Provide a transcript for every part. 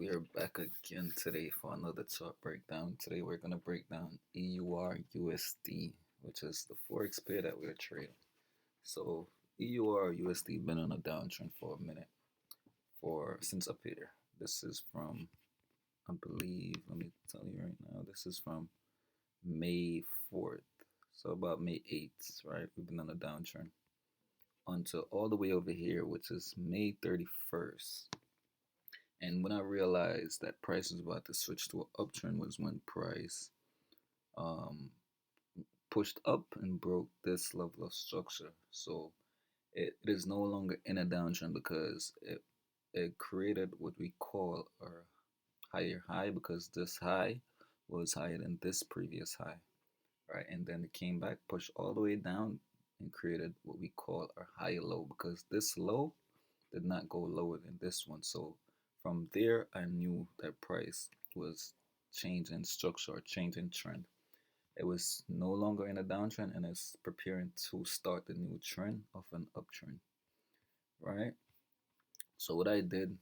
We are back again today for another chart breakdown. Today we're going to break down EUR USD, which is the Forex pair that we're trading. So EUR USD been on a downtrend for a minute for since up here. This is from, I believe, let me tell you right now, this is from May 4th. So about May 8th, right? We've been on a downtrend until all the way over here, which is May 31st. And when I realized that price was about to switch to an uptrend was when price um, pushed up and broke this level of structure. So it is no longer in a downtrend because it created what we call a higher high because this high was higher than this previous high, right? And then it came back, pushed all the way down and created what we call a higher low because this low did not go lower than this one. So from there, I knew that price was changing structure or changing trend. It was no longer in a downtrend and it's preparing to start the new trend of an uptrend, right? So what I did,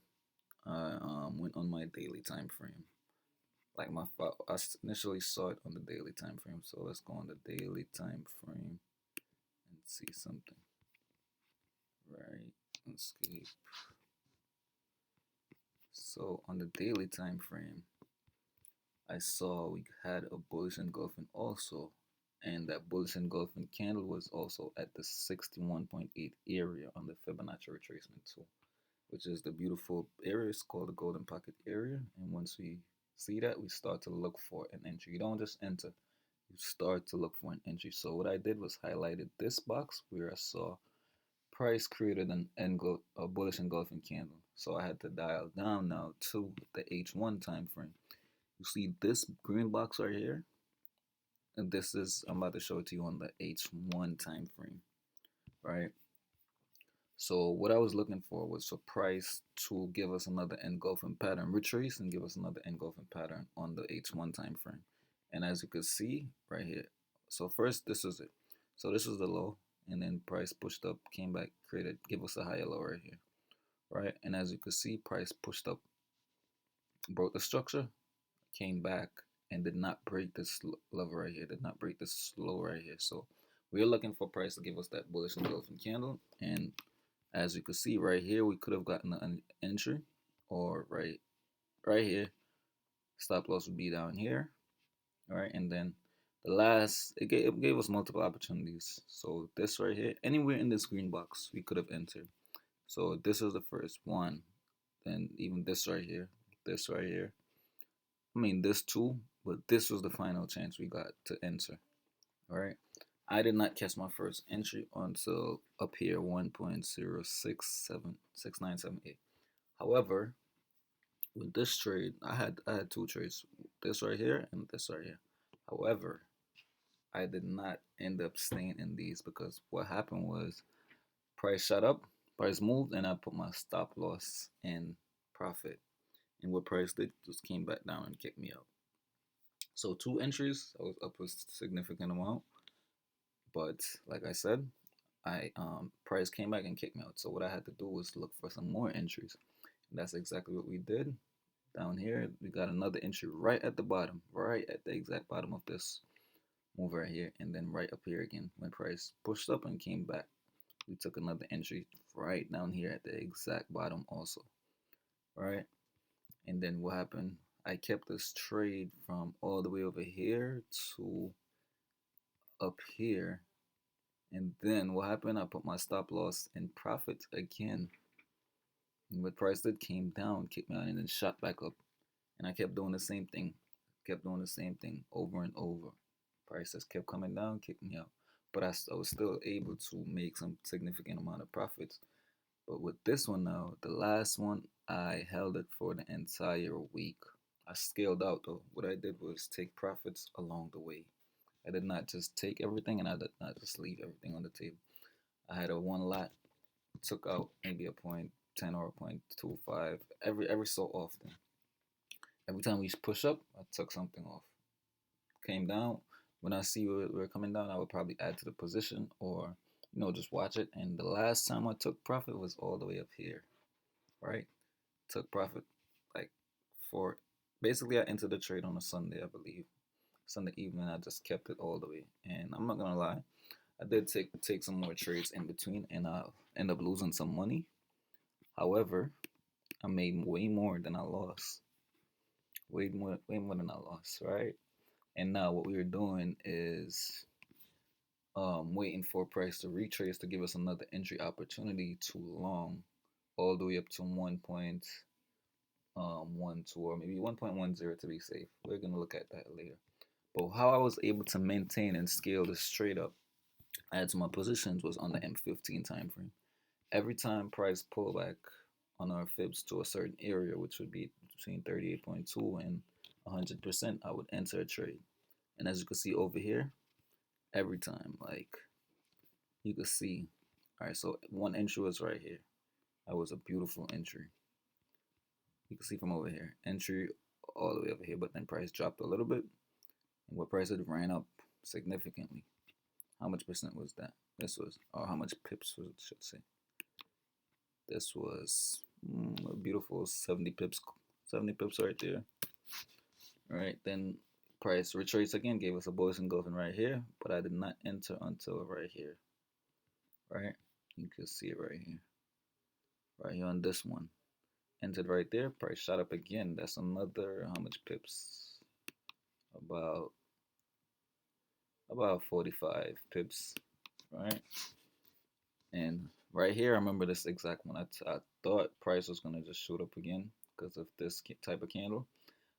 I went on my daily time frame. Like I initially saw it on the daily time frame. So let's go on the daily time frame and see something, right? Escape. So on the daily time frame, I saw we had a bullish engulfing also, and that bullish engulfing candle was also at the 61.8 area on the Fibonacci retracement tool, which is the beautiful area. It's called the golden pocket area. And once we see that, we start to look for an entry. You don't just enter, you start to look for an entry. So what I did was highlighted this box where I saw price created a bullish engulfing candle. So I had to dial down now to the H1 time frame. You see this green box right here? And this is, I'm about to show it to you on the H1 time frame, right? So what I was looking for was for price to give us another engulfing pattern, retrace and give us another engulfing pattern on the H1 time frame. And as you can see right here, so first this is it. So this is the low, and then price pushed up, came back, created, give us a higher low right here, right? And as you can see, price pushed up, broke the structure, came back and did not break this level right here, did not break this low right here. So we're looking for price to give us that bullish engulfing candle. And as you can see right here, we could have gotten an entry, or right here, stop loss would be down here. All right, and then the last, it gave us multiple opportunities. So this right here, anywhere in this green box, we could have entered. So this was the first one. Then even this right here, I mean, this too, but this was the final chance we got to enter. All right. I did not catch my first entry until up here 1.067697.8. However, with this trade, I had two trades, this right here and this right here. However, I did not end up staying in these because what happened was price shot up, price moved, and I put my stop loss in profit. And what price did just came back down and kicked me out. So two entries, I was up a significant amount, but like I said, I price came back and kicked me out. So what I had to do was look for some more entries, and that's exactly what we did. Down here, we got another entry right at the bottom, right at the exact bottom of this move right here, and then right up here again when price pushed up and came back. We took another entry right down here at the exact bottom also, right? And then what happened? I kept this trade from all the way over here to up here. And then what happened? I put my stop loss in profit again. And what price did came down, kicked me out, and then shot back up. And I kept doing the same thing. Kept doing the same thing over and over. Prices kept coming down, kicked me out. But I was still able to make some significant amount of profits. But with this one now, the last one, I held it for the entire week. I scaled out though. What I did was take profits along the way. I did not just take everything and I did not just leave everything on the table. I had a one lot, took out maybe a point 10 or a point 25 every so often. Every time we push up, I took something off. Came down. When I see we're coming down, I would probably add to the position or just watch it. And the last time I took profit was all the way up here, right? Took profit like for basically I entered the trade on a Sunday, I believe. Sunday evening, I just kept it all the way. And I'm not gonna lie, I did take some more trades in between, and I end up losing some money. However, I made way more than I lost. Way more than I lost, right? And now what we are doing is waiting for price to retrace to give us another entry opportunity to long, all the way up to 1.12 or maybe 1.10 to be safe. We're gonna look at that later. But how I was able to maintain and scale this straight up, add to my positions was on the M15 time frame. Every time price pull back on our fibs to a certain area, which would be between 38.2 and 100%, I would enter a trade. And as you can see over here, every time, like you can see, all right, so one entry was right here. That was a beautiful entry. You can see from over here, entry all the way over here, but then price dropped a little bit, and what price it ran up significantly. How much percent was that? This was, or how much pips was, should say. This was a beautiful 70 pips, 70 pips right there. All right, then price retrace again, gave us a bullish engulfing right here, but I did not enter until right here. Right, you can see it right here on this one. Entered right there, price shot up again. That's another how much pips? About 45 pips, right? And right here, I remember this exact one. I thought price was gonna just shoot up again because of this type of candle.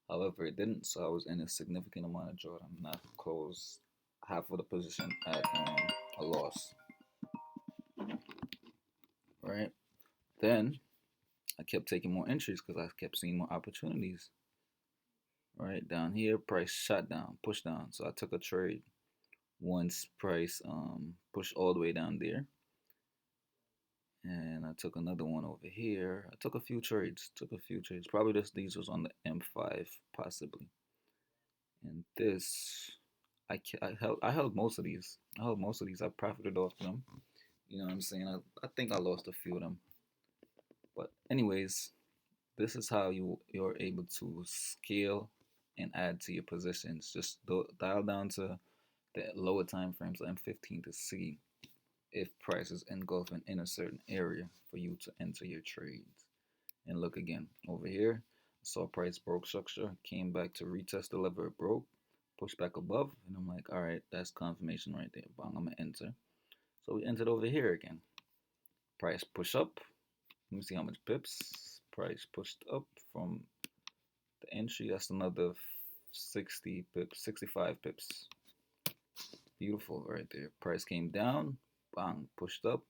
However, it didn't, so I was in a significant amount of drawdown. Not close half of the position at a loss, right? Then I kept taking more entries because I kept seeing more opportunities. Right down here, price shot down, pushed down. So I took a trade once price pushed all the way down there, and I took another one over here. I took a few trades. Probably these was on the M5 possibly. And this, I held most of these. I profited off them. You know what I'm saying? I think I lost a few of them. But anyways, this is how you're able to scale and add to your positions. Just dial down to the lower time frames, M15, to see if prices engulfing in a certain area for you to enter your trades. And look again over here. Saw price broke structure, came back to retest the level it broke, pushed back above, and I'm like, all right, that's confirmation right there. Bang, I'm gonna enter. So we entered over here again. Price push up. Let me see how much pips. Price pushed up from the entry. That's another 60 pips, 65 pips. Beautiful right there. Price came down. Bang, pushed up.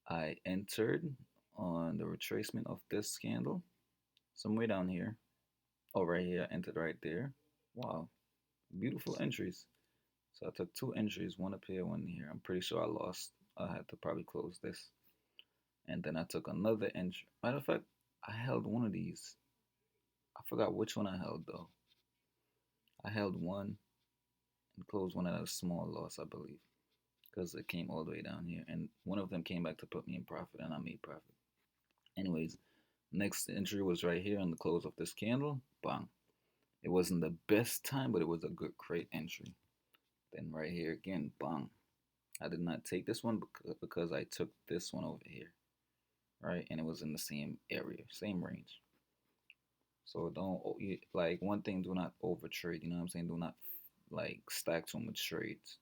I entered on the retracement of this candle. Somewhere down here. Oh, right here. I entered right there. Wow. Beautiful entries. So I took two entries, one up here, one here. I'm pretty sure I lost. I had to probably close this. And then I took another entry. Matter of fact, I held one of these. I forgot which one I held though. I held one and closed one at a small loss, I believe, because it came all the way down here. And one of them came back to put me in profit, and I made profit. Anyways, next entry was right here on the close of this candle. Bang. It wasn't the best time, but it was a good, great entry. Then right here again, bang. I did not take this one because I took this one over here, right? And it was in the same area, same range. So don't like one thing. Do not over trade. You know what I'm saying? Do not like stack too much trades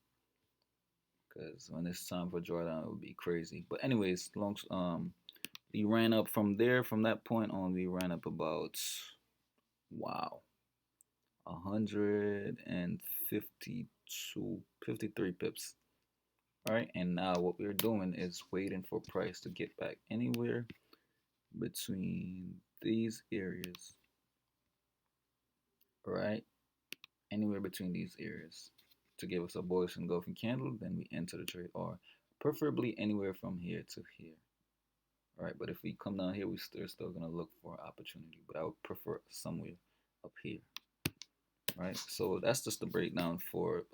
because when it's time for drawdown, it would be crazy. But anyways, we ran up from there. From that point on, we ran up about wow, 152, 53 pips. All right, and now what we're doing is waiting for price to get back anywhere between these areas. All right, anywhere between these areas to give us a bullish engulfing candle. Then we enter the trade, or preferably anywhere from here to here. All right, but if we come down here, we're still gonna look for opportunity, but I would prefer somewhere up here. All right, so that's just the breakdown for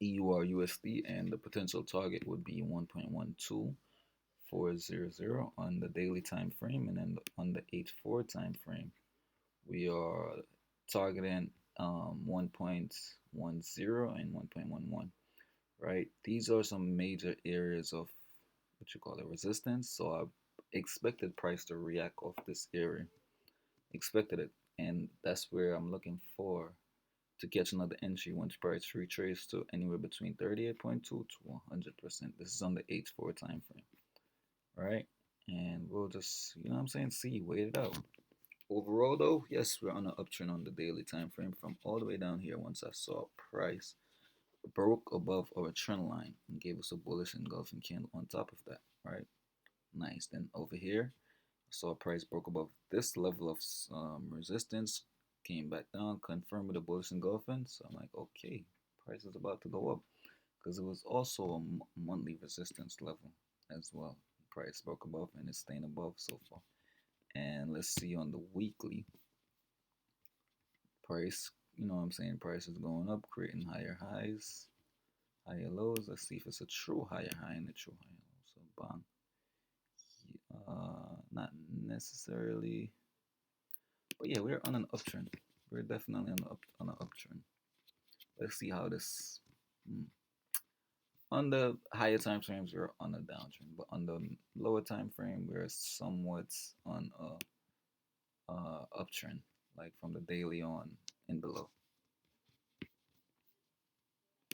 EUR USD, and the potential target would be 1.12400 on the daily time frame, and then on the H4 time frame We are targeting 1.10 and 1.11, right? These are some major areas of what you call it resistance. So I expected price to react off this area, expected it, and that's where I'm looking for to catch another entry once price retraces to anywhere between 38.2 to 100%. This is on the H4 time frame, right? And we'll just, you know what I'm saying, see, wait it out. Overall, though, yes, we're on an uptrend on the daily time frame from all the way down here. Once I saw price broke above our trend line and gave us a bullish engulfing candle on top of that, right? Nice. Then over here, I saw price broke above this level of resistance, came back down, confirmed with a bullish engulfing. So I'm like, okay, price is about to go up because it was also a monthly resistance level as well. Price broke above and it's staying above so far. And let's see on the weekly price. You know what I'm saying? Price is going up, creating higher highs, higher lows. Let's see if it's a true higher high and a true higher low. So bang. Not necessarily, but yeah, we're on an uptrend. We're definitely on an uptrend. Let's see how this. Hmm. On the higher time frames, we're on a downtrend, but on the lower time frame, we're somewhat on a uptrend, like from the daily on and below.